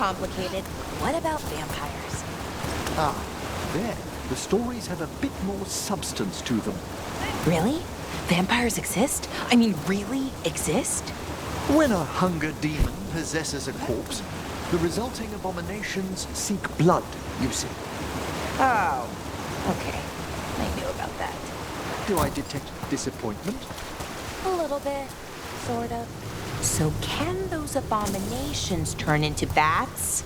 complicated. What about vampires? Ah, there. The stories have a bit more substance to them. Really? Vampires exist? I mean, really exist? When a hunger demon possesses a corpse, the resulting abominations seek blood, you see. Oh, okay. I knew about that. Do I detect disappointment? A little bit, sort of. So can those abominations turn into bats?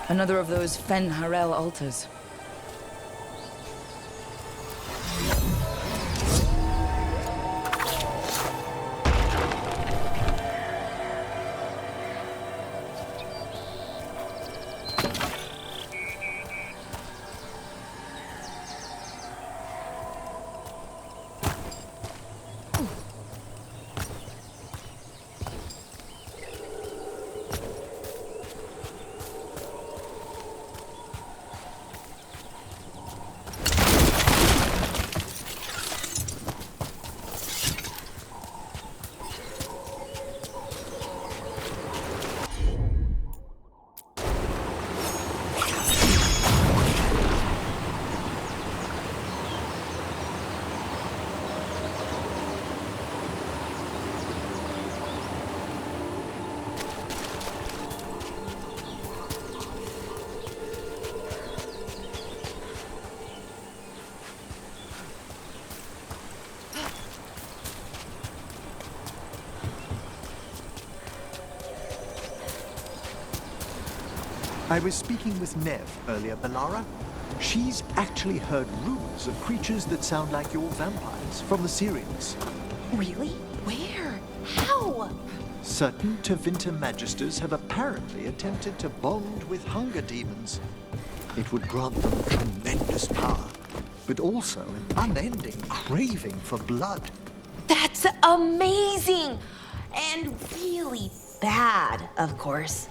Another of those Fen Harel altars. I was speaking with Nev earlier, Balara. She's actually heard rumors of creatures that sound like your vampires from the Syrians. Really? Where? How? Certain Tevinter magisters have apparently attempted to bond with hunger demons. It would grant them tremendous power, but also an unending craving for blood. That's amazing! And really bad, of course.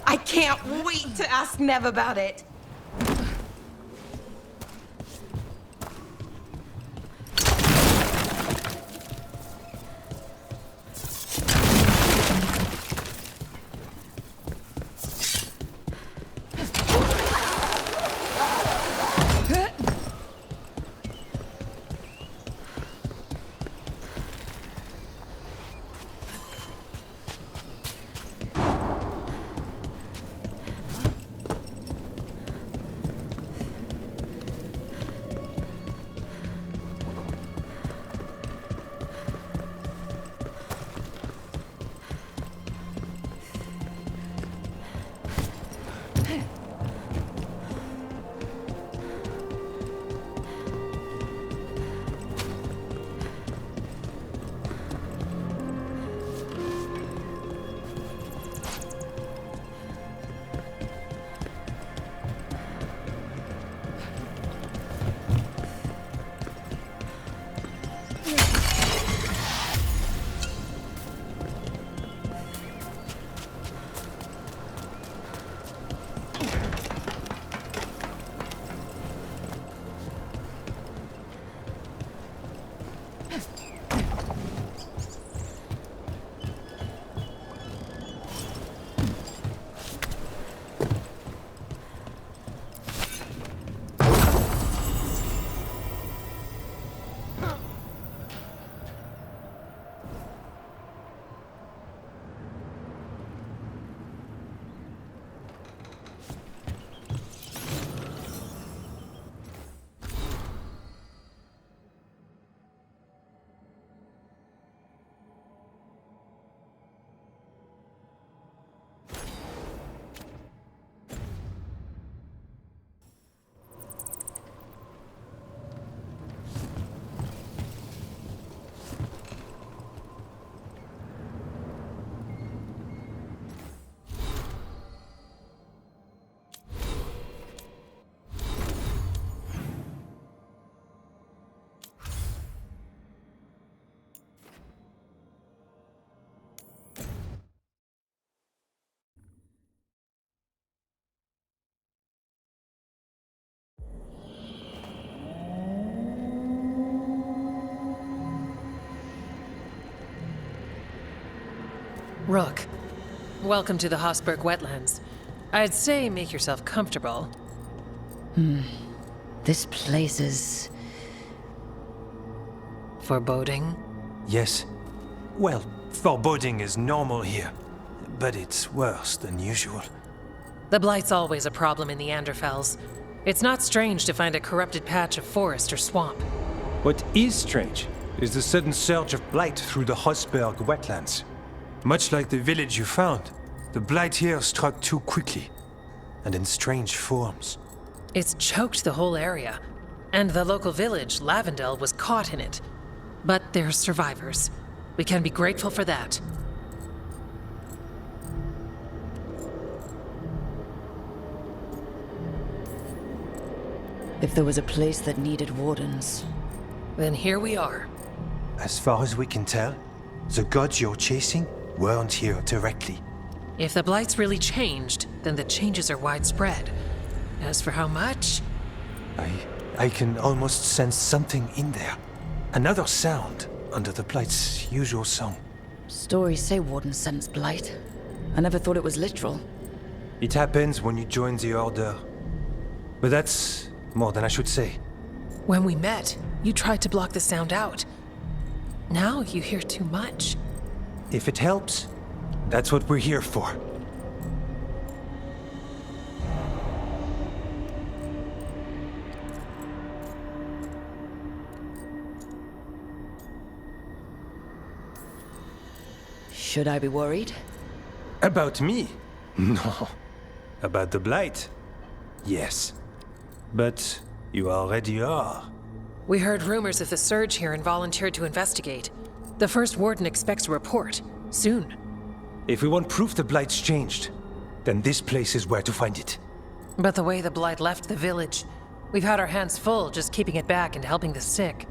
I can't wait to ask Nev about it. Rook, welcome to the Hosberg wetlands. I'd say make yourself comfortable. This place is... Foreboding? Yes. Well, foreboding is normal here, but it's worse than usual. The Blight's always a problem in the Anderfels. It's not strange to find a corrupted patch of forest or swamp. What is strange is the sudden surge of blight through the Hosberg wetlands. Much like the village you found, the blight here struck too quickly, and in strange forms. It's choked the whole area, and the local village, Lavendel, was caught in it. But they're survivors. We can be grateful for that. If there was a place that needed wardens... Then here we are. As far as we can tell, the gods you're chasing weren't here directly. If the Blight's really changed, then the changes are widespread. As for how much... I can almost sense something in there. Another sound under the Blight's usual song. Stories say wardens sense blight. I never thought it was literal. It happens when you join the Order. But that's more than I should say. When we met, you tried to block the sound out. Now you hear too much. If it helps, that's what we're here for. Should I be worried? About me? No. About the Blight? Yes. But you already are. We heard rumors of the surge here and volunteered to investigate. The first warden expects a report. Soon. If we want proof the Blight's changed, then this place is where to find it. But the way the Blight left the village, we've had our hands full just keeping it back and helping the sick.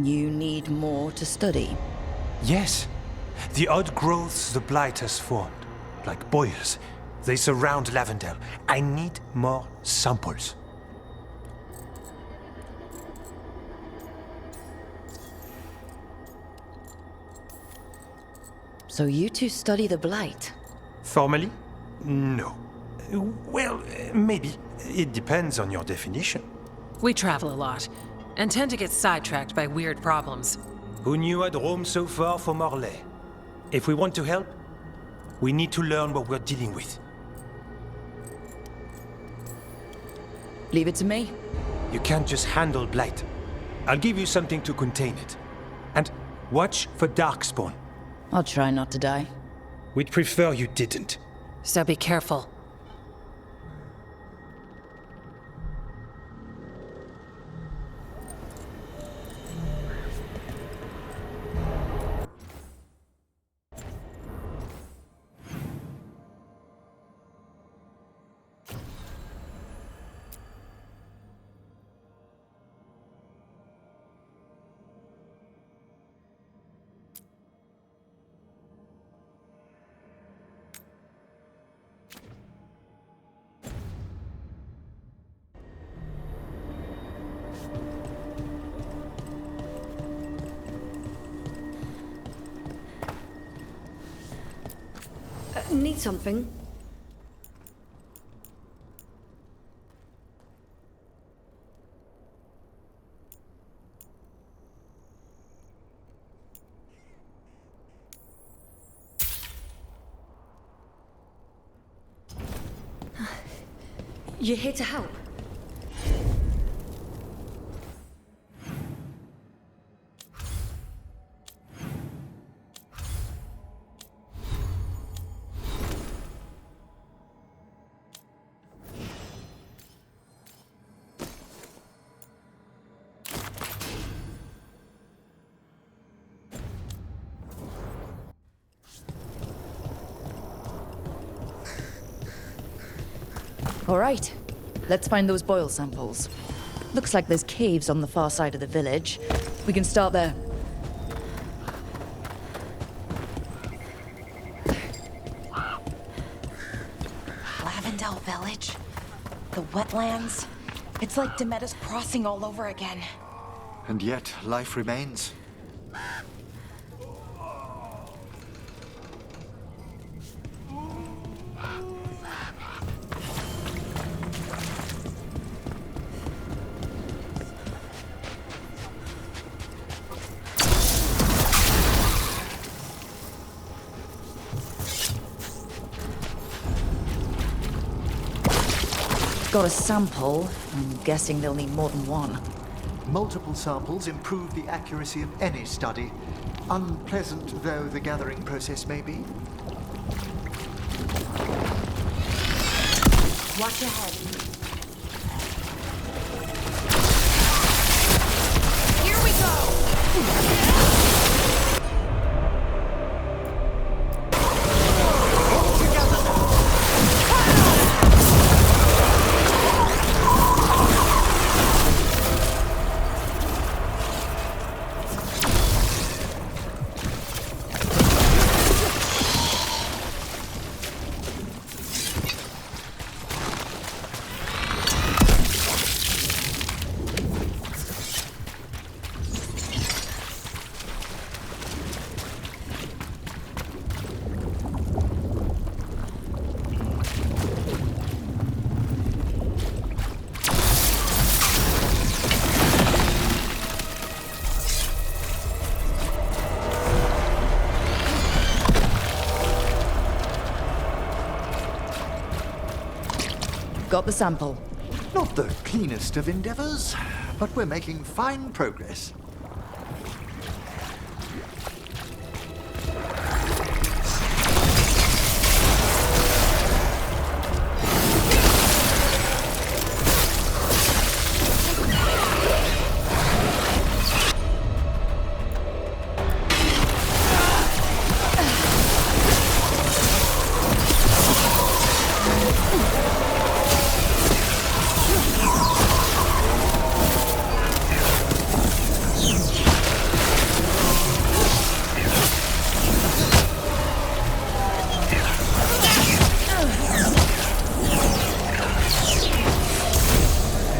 You need more to study. Yes. The odd growths the Blight has formed, like boils, they surround Lavendel. I need more samples. So you two study the Blight? Formally? No. Well, maybe. It depends on your definition. We travel a lot, and tend to get sidetracked by weird problems. Who knew I'd roam so far for Morlaix? If we want to help, we need to learn what we're dealing with. Leave it to me. You can't just handle Blight. I'll give you something to contain it. And watch for Darkspawn. I'll try not to die. We'd prefer you didn't. So be careful. Need something? You're here to help? All right, let's find those boil samples. Looks like there's caves on the far side of the village. We can start there. Lavendel Village? The wetlands? It's like Demetta's Crossing all over again. And yet, life remains. Got a sample. I'm guessing they'll need more than one. Multiple samples improve the accuracy of any study, unpleasant though the gathering process may be. Watch your head. Here we go! Got the sample. Not the cleanest of endeavors, but we're making fine progress.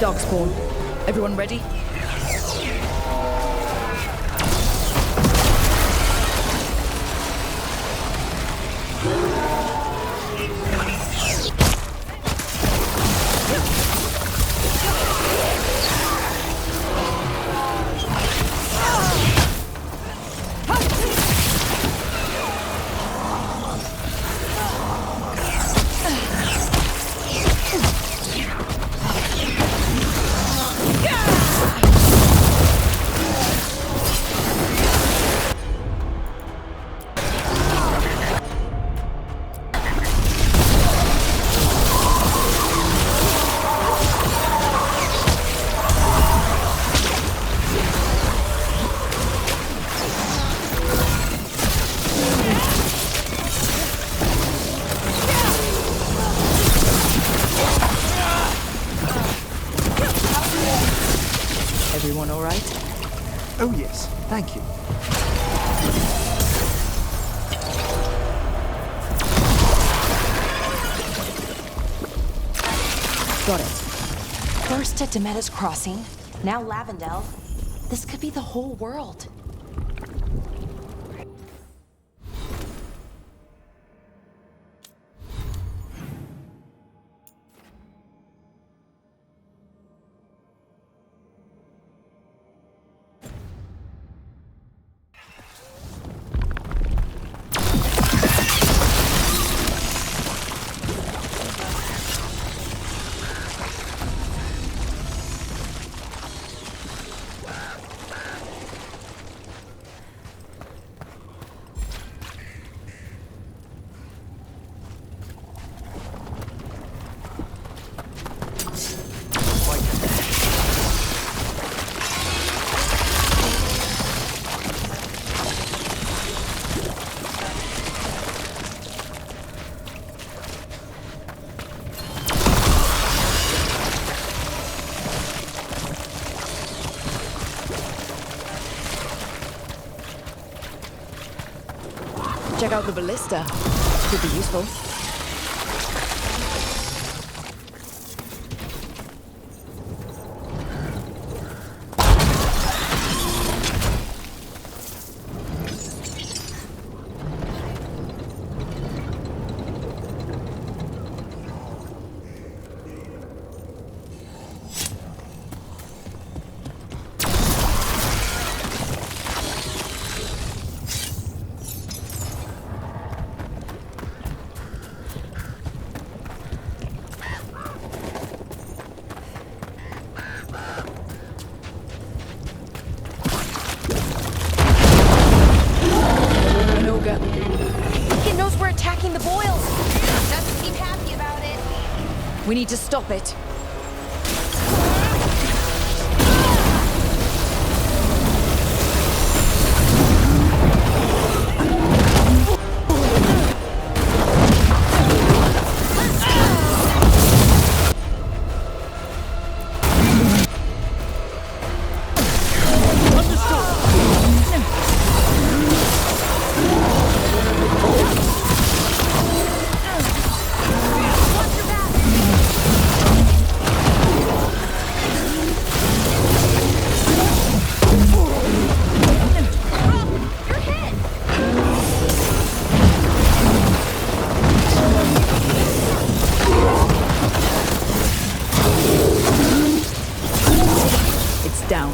Darkspawn. Everyone ready? Everyone all right? Oh, yes. Thank you. Got it. First at Demetta's Crossing, now Lavendel. This could be the whole world. Check out the ballista. Could be useful. It knows we're attacking the boils. Doesn't seem happy about it. We need to stop it. Down.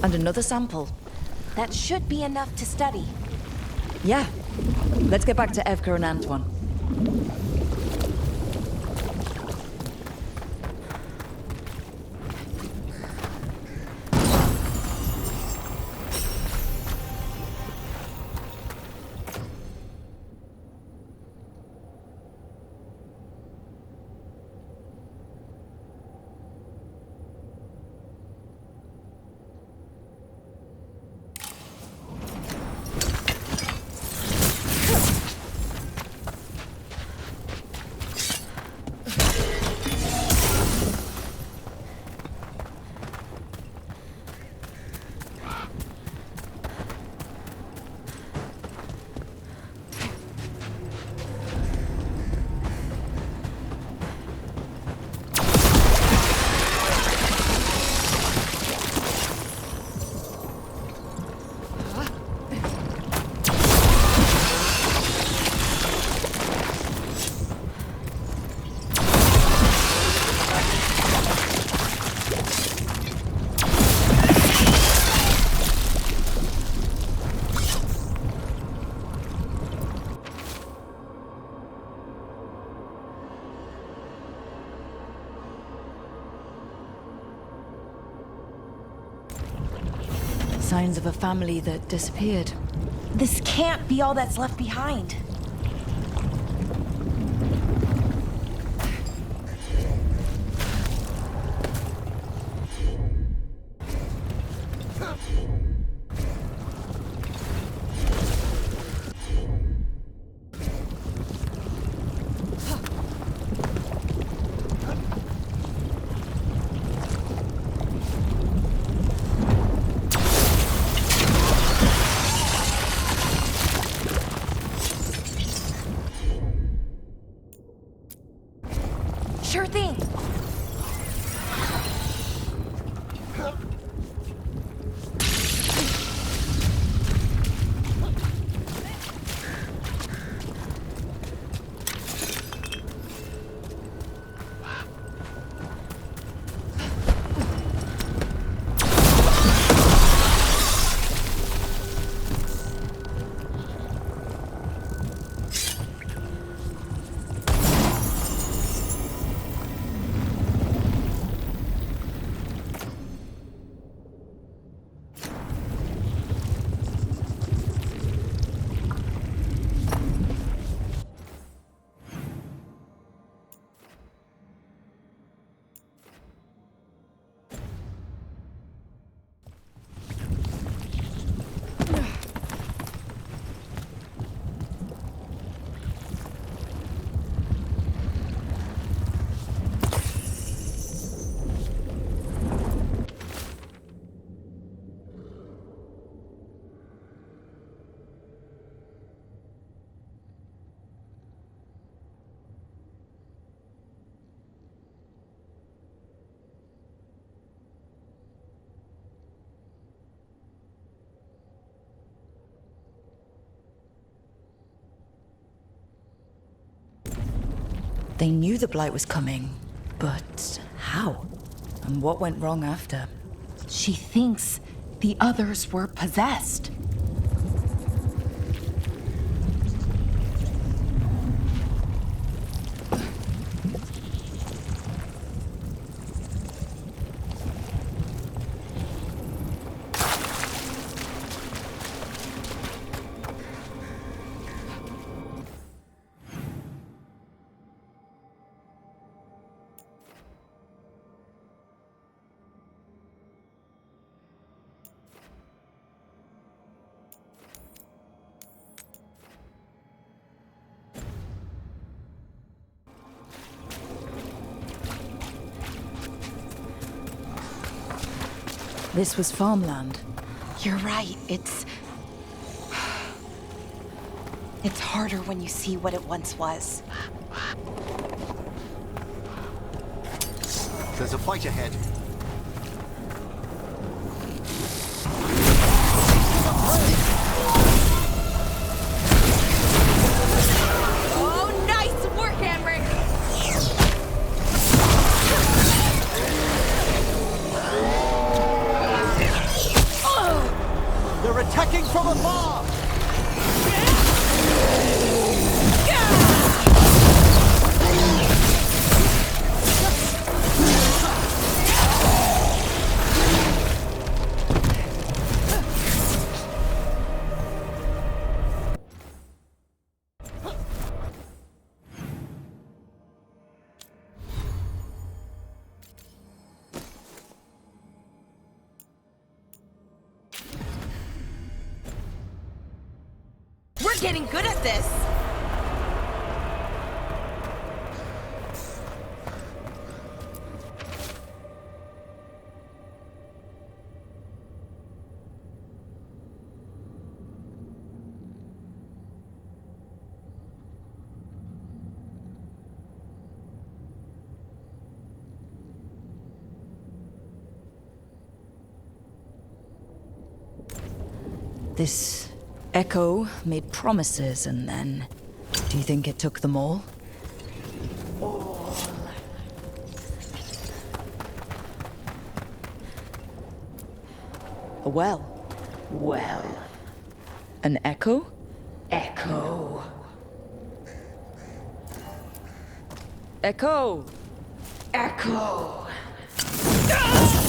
And another sample. That should be enough to study. Yeah. Let's get back to Evka and Antoine. signs of a family that disappeared. This can't be all that's left behind. Sure thing. They knew the Blight was coming, but how? And what went wrong after? She thinks the others were possessed. This was farmland. You're right, it's harder when you see what it once was. There's a fight ahead. Oh, nice work, Emmerich! They're attacking from afar! We're getting good at this! This Echo made promises and then... Do you think it took them all? A well. Well, An echo? Echo. Echo! Echo.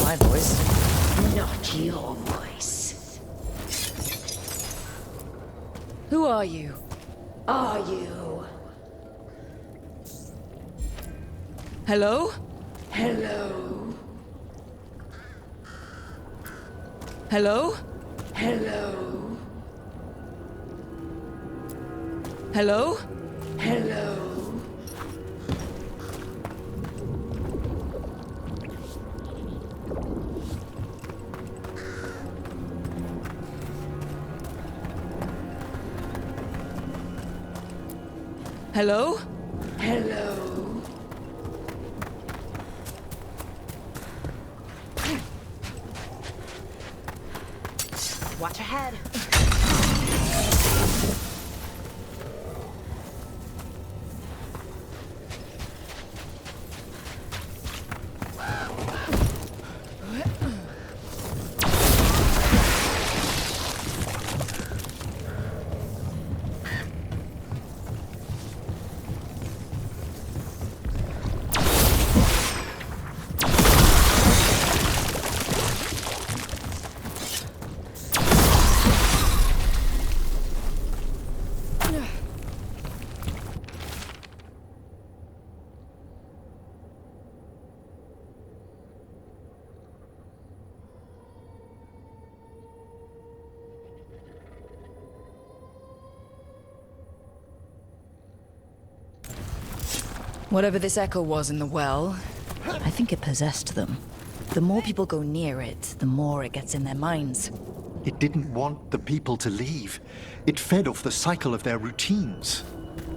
My voice. Not your voice. Who are you? Are you? Hello? Hello? Hello? Hello? Hello? Hello? Hello? Hello? Watch ahead. Whatever this echo was in the well, I think it possessed them. The more people go near it, the more it gets in their minds. It didn't want the people to leave. It fed off the cycle of their routines.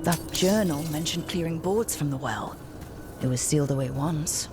That journal mentioned clearing boards from the well. It was sealed away once.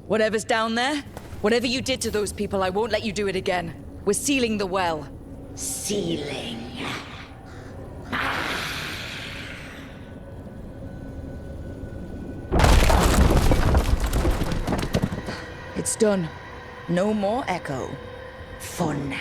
Whatever's down there, whatever you did to those people, I won't let you do it again. We're sealing the well. Sealing. It's done. No more echo. For now.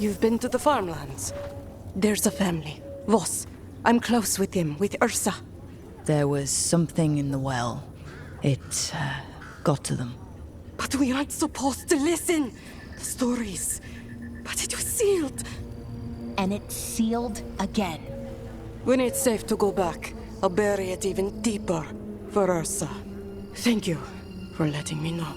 You've been to the farmlands. There's a family. Voss. I'm close with him, with Ursa. There was something in the well. It got to them. But we aren't supposed to listen. The stories. But it was sealed. And it's sealed again. When it's safe to go back, I'll bury it even deeper for Ursa. Thank you for letting me know.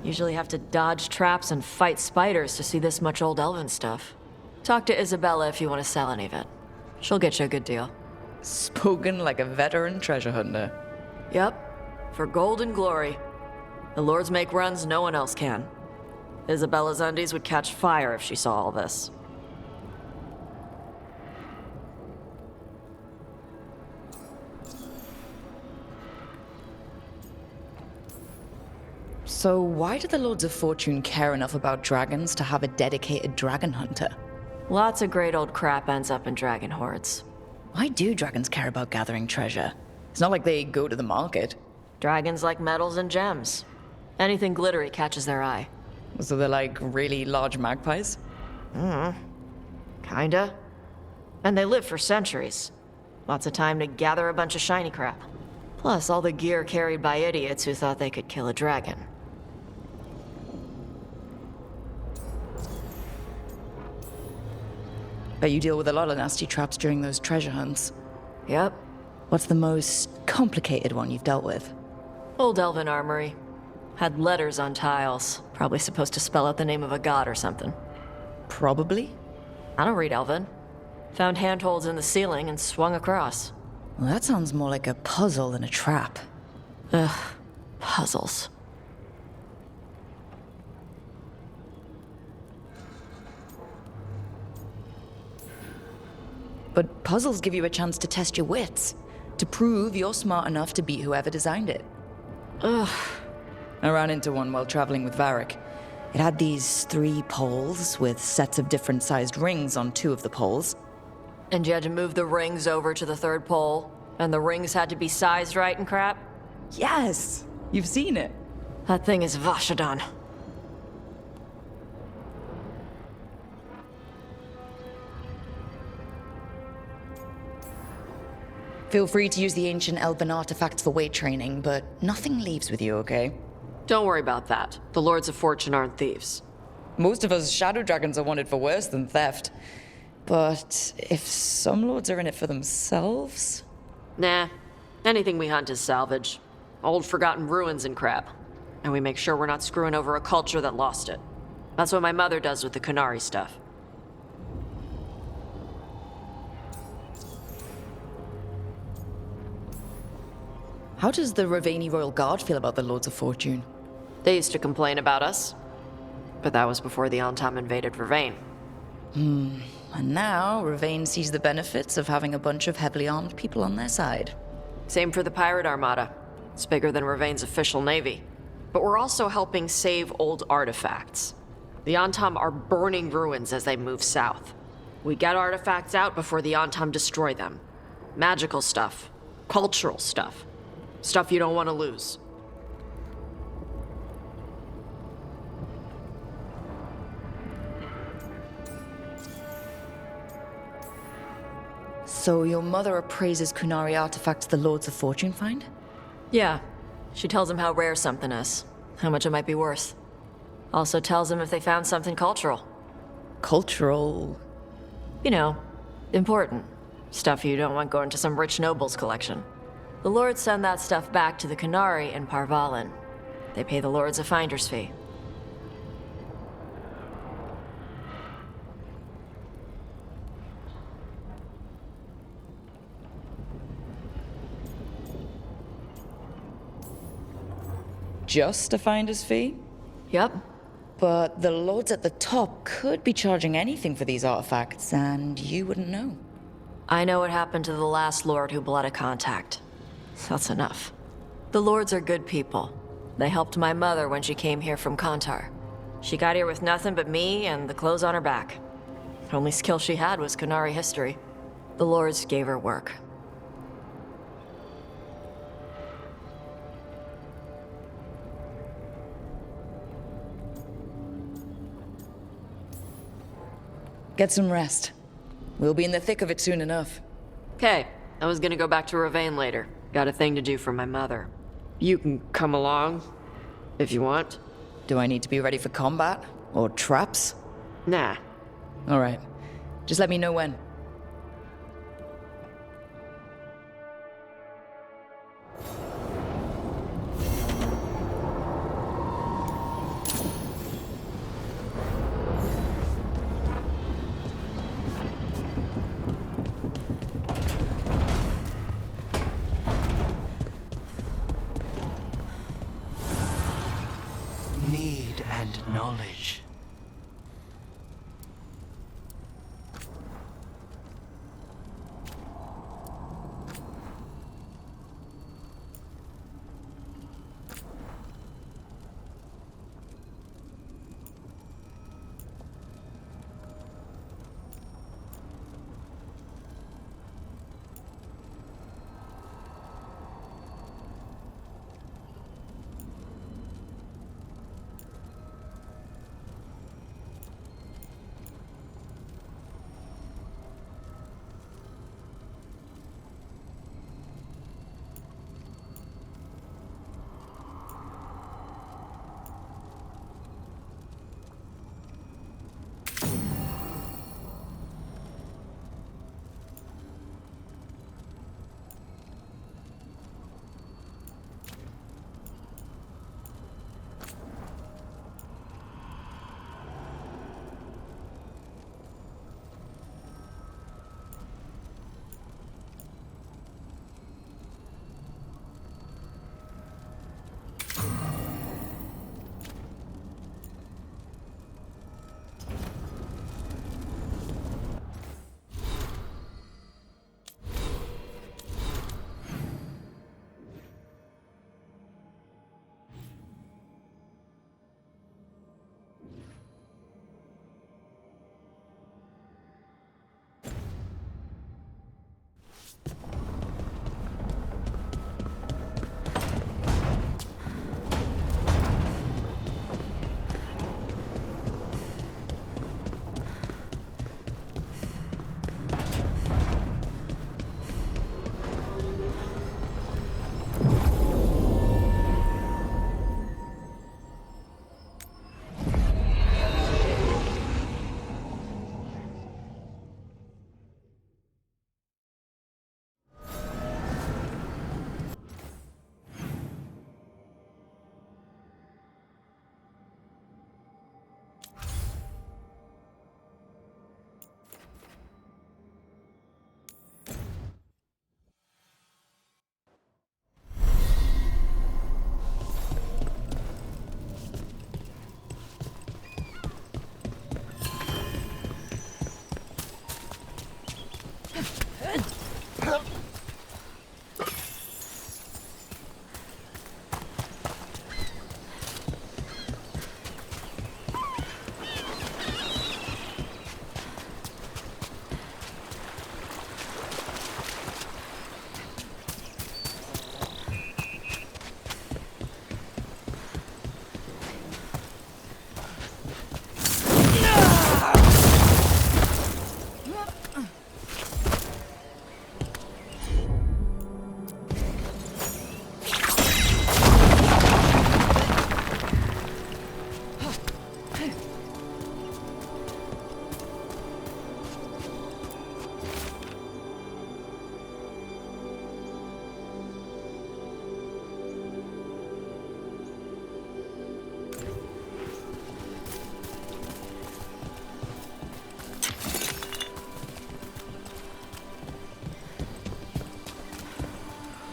Usually have to dodge traps and fight spiders to see this much old elven stuff. Talk to Isabella if you want to sell any of it. She'll get you a good deal. Spoken like a veteran treasure hunter. Yep, for gold and glory. The lords make runs no one else can. Isabella's undies would catch fire if she saw all this. So why do the Lords of Fortune care enough about dragons to have a dedicated dragon hunter? Lots of great old crap ends up in dragon hordes. Why do dragons care about gathering treasure? It's not like they go to the market. Dragons like metals and gems. Anything glittery catches their eye. So they're like really large magpies? Kinda. And they live for centuries. Lots of time to gather a bunch of shiny crap. Plus, all the gear carried by idiots who thought they could kill a dragon. Bet you deal with a lot of nasty traps during those treasure hunts. Yep. What's the most complicated one you've dealt with? Old elven armory. Had letters on tiles. Probably supposed to spell out the name of a god or something. Probably? I don't read elven. Found handholds in the ceiling and swung across. Well, that sounds more like a puzzle than a trap. Ugh. Puzzles. But puzzles give you a chance to test your wits, to prove you're smart enough to beat whoever designed it. Ugh. I ran into one while traveling with Varric. It had these 3 poles with sets of different sized rings on 2 of the poles. And you had to move the rings over to the 3rd pole, and the rings had to be sized right and crap? Yes! You've seen it. That thing is Vashadon. Feel free to use the ancient elven artifacts for weight training, but nothing leaves with you, okay? Don't worry about that. The Lords of Fortune aren't thieves. Most of us shadow dragons are wanted for worse than theft. But if some lords are in it for themselves? Nah. Anything we hunt is salvage. Old forgotten ruins and crap. And we make sure we're not screwing over a culture that lost it. That's what my mother does with the Kunari stuff. How does the Ravani Royal Guard feel about the Lords of Fortune? They used to complain about us. But that was before the Antam invaded Ravane. And now, Ravane sees the benefits of having a bunch of heavily armed people on their side. Same for the Pirate Armada. It's bigger than Ravane's official navy. But we're also helping save old artifacts. The Antam are burning ruins as they move south. We get artifacts out before the Antam destroy them. Magical stuff. Cultural stuff. Stuff you don't want to lose. So your mother appraises Kunari artifacts the Lords of Fortune find? Yeah. She tells them how rare something is. How much it might be worth. Also tells them if they found something cultural. Cultural? You know, important. Stuff you don't want going to some rich noble's collection. The lords send that stuff back to the Kunari in Parvalin. They pay the lords a finder's fee. Just a finder's fee? Yep. But the lords at the top could be charging anything for these artifacts, and you wouldn't know. I know what happened to the last lord who bled a contact. That's enough. The lords are good people. They helped my mother when she came here from Kantar. She got here with nothing but me and the clothes on her back. The only skill she had was Kunari history. The lords gave her work. Get some rest. We'll be in the thick of it soon enough. Okay, I was gonna go back to Ravane later. Got a thing to do for my mother. You can come along, if you want. Do I need to be ready for combat? Or traps? Nah. Alright. Just let me know when. and knowledge.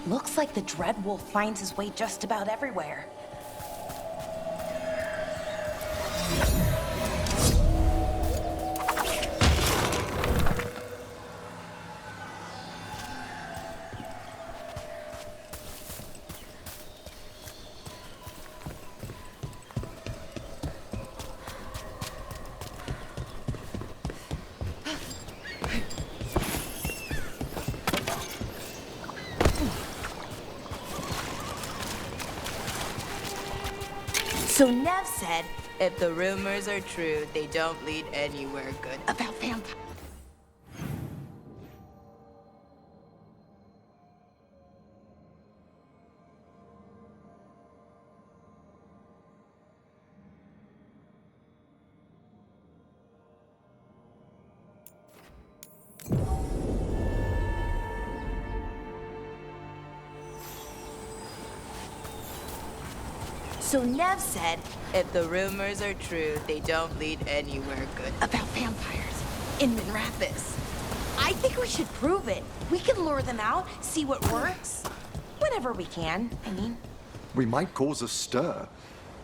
Looks like the Dreadwolf finds his way just about everywhere. So Nev said, if the rumors are true, they don't lead anywhere good. About vampires. So Nev said, if the rumors are true, they don't lead anywhere good. About vampires in Rapids. I think we should prove it. We can lure them out, see what works. Whenever we can, I mean. We might cause a stir.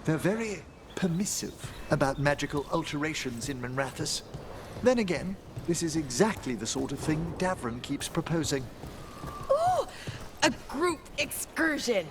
They're very permissive about magical alterations in Minrathous. Then again, this is exactly the sort of thing Davron keeps proposing. Ooh, a group excursion.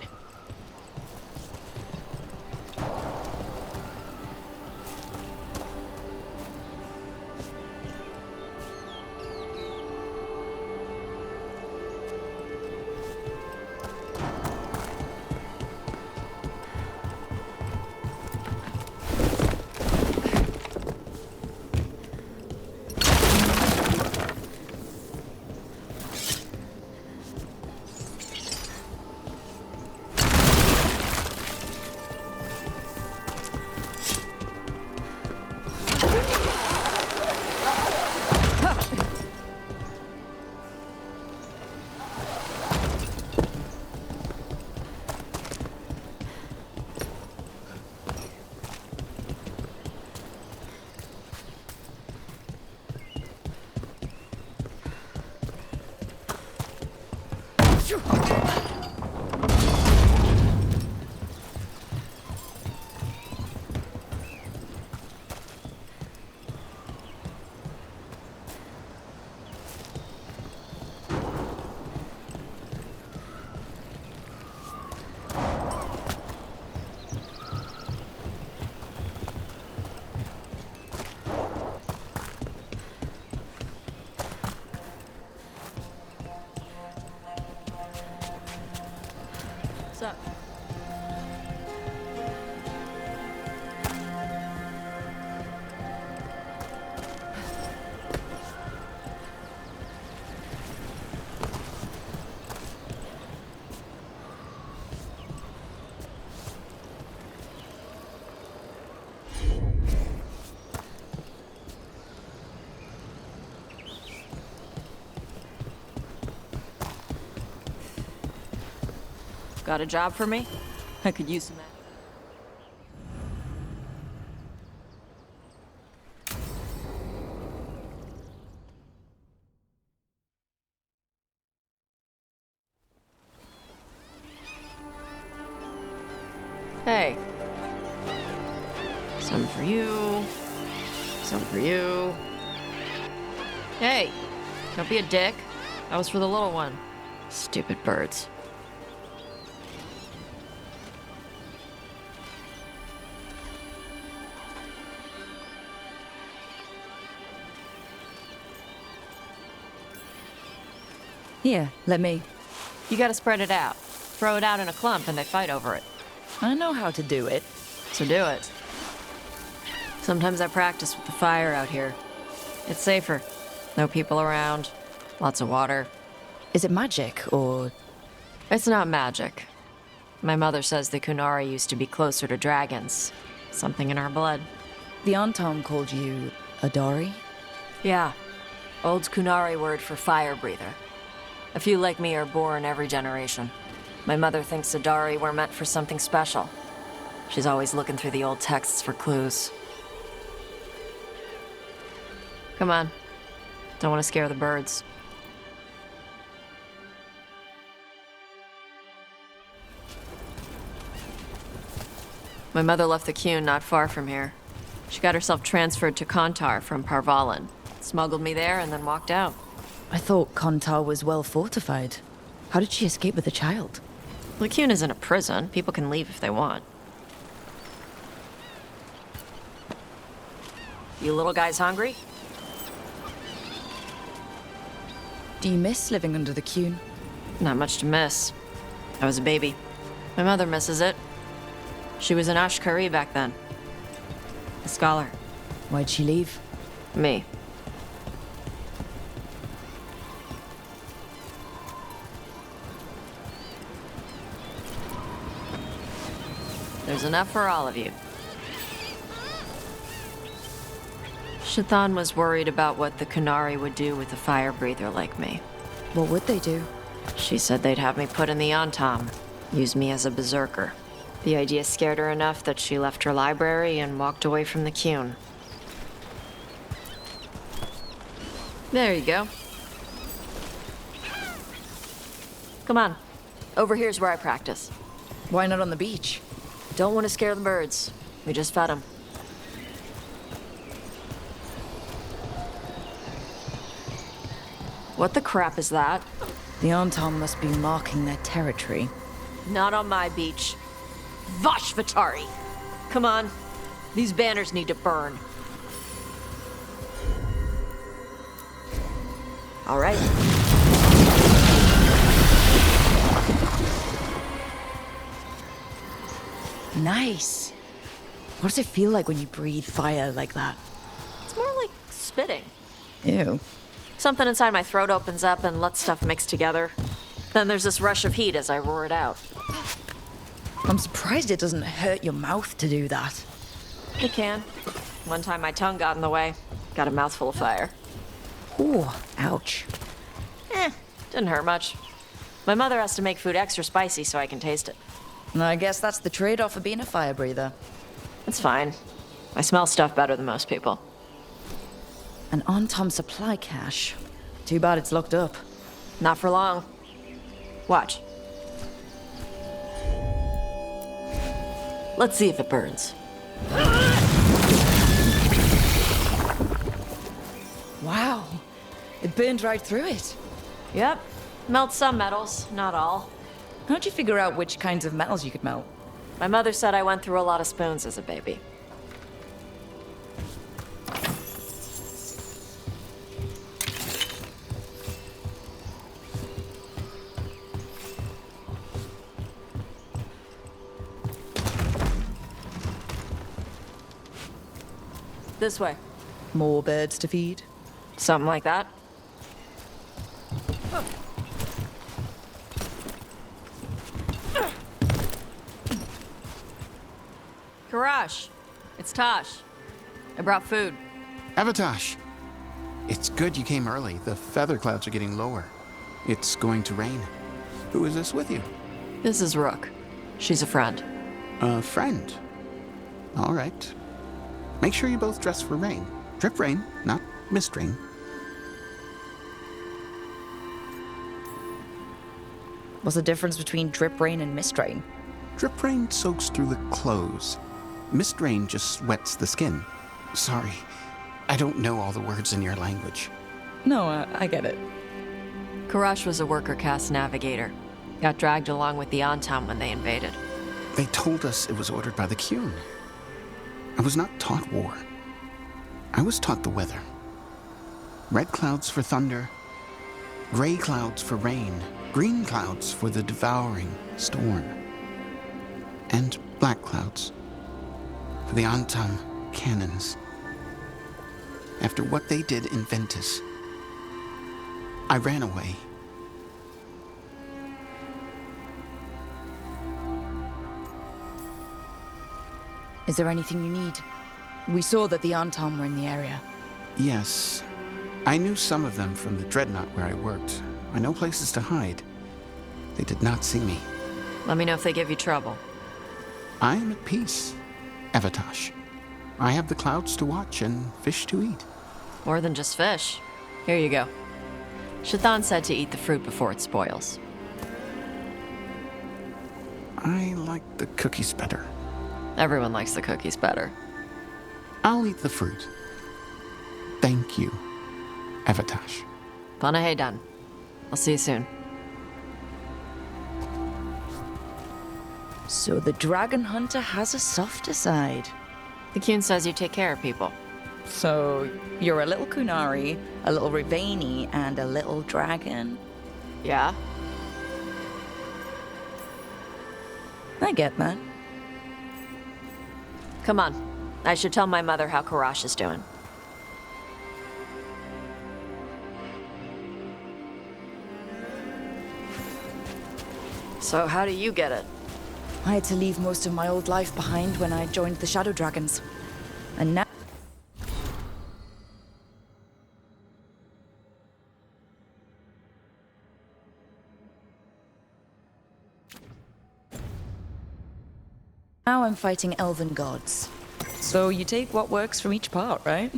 What's up? Got a job for me? I could use some. Hey. Some for you. Some for you. Hey, don't be a dick. That was for the little one. Stupid birds. Here, let me. You gotta spread it out. Throw it out in a clump and they fight over it. I know how to do it. So do it. Sometimes I practice with the fire out here. It's safer. No people around. Lots of water. Is it magic, or...? It's not magic. My mother says the Kunari used to be closer to dragons. Something in our blood. The Antom called you a Dory? Yeah. Old Kunari word for fire breather. A few like me are born every generation. My mother thinks Adari were meant for something special. She's always looking through the old texts for clues. Come on. Don't want to scare the birds. My mother left the Qun not far from here. She got herself transferred to Kontar from Parvalan. Smuggled me there and then walked out. I thought Kontar was well fortified. How did she escape with a child? The Qun isn't a prison. People can leave if they want. You little guys hungry? Do you miss living under the Qun? Not much to miss. I was a baby. My mother misses it. She was an Ashkari back then. A scholar. Why'd she leave? Me. There's enough for all of you. Shathan was worried about what the Kunari would do with a fire breather like me. What would they do? She said they'd have me put in the Antom, use me as a berserker. The idea scared her enough that she left her library and walked away from the Qun. There you go. Come on. Over here's where I practice. Why not on the beach? Don't want to scare the birds. We just fed him. What the crap is that? The Anton must be marking their territory. Not on my beach. Vashvatari! Come on. These banners need to burn. All right. Nice. What does it feel like when you breathe fire like that? It's more like spitting. Ew. Something inside my throat opens up and lets stuff mix together. Then there's this rush of heat as I roar it out. I'm surprised it doesn't hurt your mouth to do that. It can. One time my tongue got in the way. Got a mouthful of fire. Ooh, ouch. Didn't hurt much. My mother has to make food extra spicy so I can taste it. I guess that's the trade-off of being a fire breather. It's fine. I smell stuff better than most people. An on-Tom supply cache. Too bad it's locked up. Not for long. Watch. Let's see if it burns. Wow. It burned right through it. Yep. Melts some metals, not all. How'd you figure out which kinds of metals you could melt? My mother said I went through a lot of spoons as a baby. This way. More birds to feed? Something like that. Karash, it's Tosh. I brought food. Avatosh! It's good you came early. The feather clouds are getting lower. It's going to rain. Who is this with you? This is Rook. She's a friend. A friend. All right. Make sure you both dress for rain. Drip rain, not mist rain. What's the difference between drip rain and mist rain? Drip rain soaks through the clothes. Mist rain just wets the skin. Sorry, I don't know all the words in your language. No, I get it. Karash was a worker caste navigator. Got dragged along with the Antam when they invaded. They told us it was ordered by the Qun. I was not taught war. I was taught the weather. Red clouds for thunder, gray clouds for rain, green clouds for the devouring storm, and black clouds for the Antam cannons. After what they did in Ventus, I ran away. Is there anything you need? We saw that the Anton were in the area. Yes, I knew some of them from the Dreadnought where I worked. I know places to hide. They did not see me. Let me know if they give you trouble. I am at peace, Avatosh. I have the clouds to watch and fish to eat. More than just fish. Here you go. Shathan said to eat the fruit before it spoils. I like the cookies better. Everyone likes the cookies better. I'll eat the fruit. Thank you, Avatosh. Panahe done. I'll see you soon. So the dragon hunter has a softer side. The Qun says you take care of people. So you're a little Kunari, a little Rivani, and a little dragon? Yeah? I get that. Come on. I should tell my mother how Karash is doing. So how do you get it? I had to leave most of my old life behind when I joined the Shadow Dragons. And now... Now I'm fighting elven gods. So you take what works from each part, right?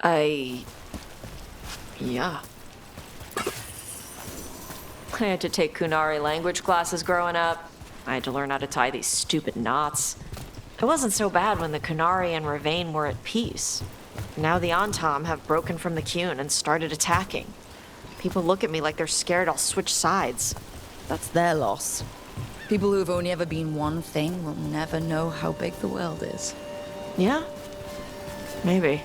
Yeah. I had to take Kunari language classes growing up. I had to learn how to tie these stupid knots. It wasn't so bad when the Kunari and Ravane were at peace. Now the Antam have broken from the Qun and started attacking. People look at me like they're scared I'll switch sides. That's their loss. People who've only ever been one thing will never know how big the world is. Yeah? Maybe.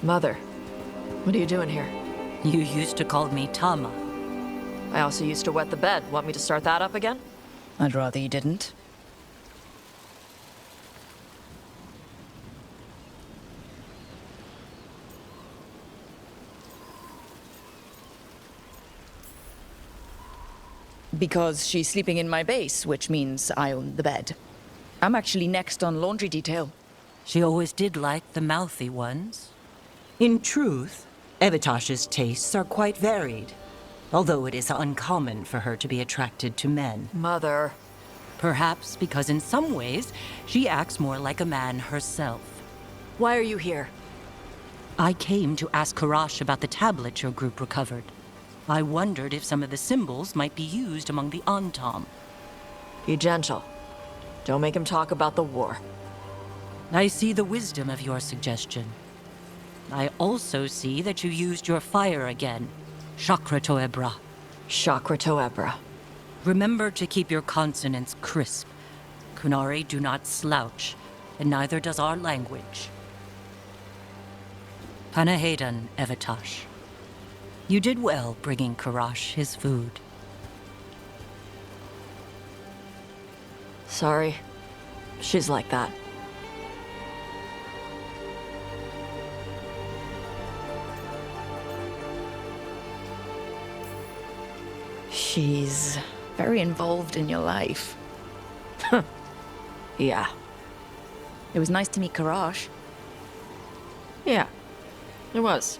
Mother, what are you doing here? You used to call me Tama. I also used to wet the bed. Want me to start that up again? I'd rather you didn't. Because she's sleeping in my base, which means I own the bed. I'm actually next on laundry detail. She always did like the mouthy ones. In truth, Evitash's tastes are quite varied, although it is uncommon for her to be attracted to men. Mother. Perhaps because in some ways, she acts more like a man herself. Why are you here? I came to ask Karash about the tablet your group recovered. I wondered if some of the symbols might be used among the Antam. Be gentle. Don't make him talk about the war. I see the wisdom of your suggestion. I also see that you used your fire again. Chakra Toebra. Chakra Toebra. Remember to keep your consonants crisp. Kunari do not slouch, and neither does our language. Panahedan, Evitash. You did well bringing Karash his food. Sorry. She's like that. She's very involved in your life. Yeah. It was nice to meet Karash. Yeah. It was.